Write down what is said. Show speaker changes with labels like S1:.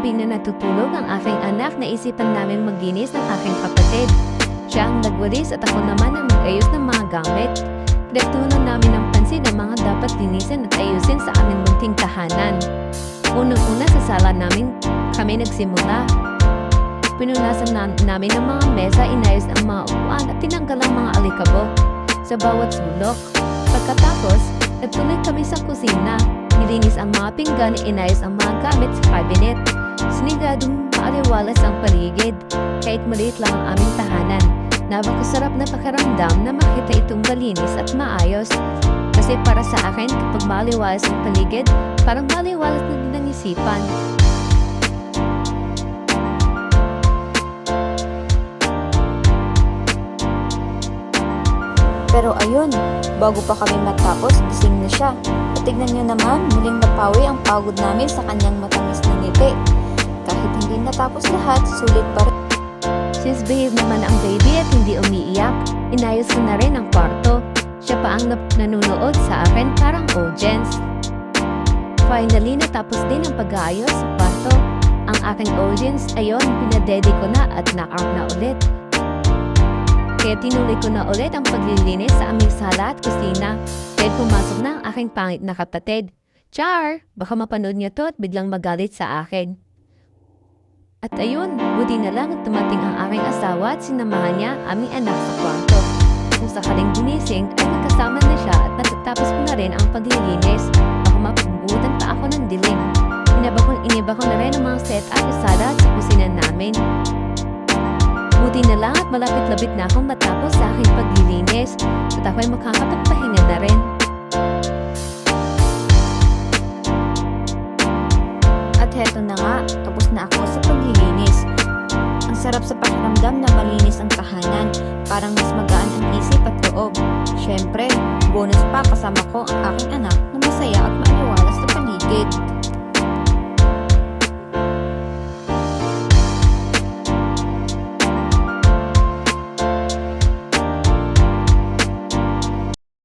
S1: gabi na natutulog ang aking anak, naisipan namin maglinis ng aking kapatid. Siya ang nagwalis at ako naman ang nag-ayos ng mga gamit. Pinagtuunan namin ng pansin ang mga dapat linisin at ayusin sa aming munting tahanan. Unang-una sa sala namin kami nagsimula. Pinunasan namin ang mga mesa, inayos ang mga upuan at tinanggal ang mga alikabok sa bawat sulok. Pagkatapos, nagtuloy kami sa kusina. Nilinis ang mga pinggan, inayos ang mga gamit sa cabinet. Sinigadong maaliwalas ang paligid, kahit maliit lang ang aming tahanan. Napakasarap na pakiramdam na makita itong malinis at maayos. Kasi para sa akin, kapag maaliwalas ang paligid, parang maaliwalas na din ang isipan.
S2: Pero ayun, bago pa kami matapos, gising na siya. At tignan niyo naman, muling napawi ang pagod namin sa kanyang matamis na ngiti. Kahit hindi natapos lahat, sulit pa rin.
S1: Since behave naman ang baby at hindi umiiyak, inayos ko na rin ang kwarto. Siya pa ang nanonood sa akin parang audience. Finally, natapos din ang pag-aayos sa kwarto. Ang aking audience, ayon, pinadedi ko na at knock-out na ulit. Kaya tinuloy ko na ulit ang paglilinis sa aming sala at kusina. Kaya pumasok na ang aking pangit na kapatid. Char! Baka mapanood niya to at biglang magalit sa akin. At ayun, buti na lang at dumating ang aming asawa at sinamahan niya aming anak sa kwarto. Kung sakaling gumising ay magkasama na siya at natatapos ko na rin ang paglilinis. Baka mapagbutan pa ako ng dilim. Iniba ko na rin ang mga set at sala sa kusina namin. Buti na lang at malapit-lapit na akong matapos sa aking paglilinis at ako'y makakapagpahinga na rin.
S2: At heto na nga, tapos na ako sa paglilinis. Ang sarap sa pakiramdam na malinis ang tahanan, parang mas magaan ang isip at loob. Syempre, bonus pa kasama ko ang aking anak na masaya at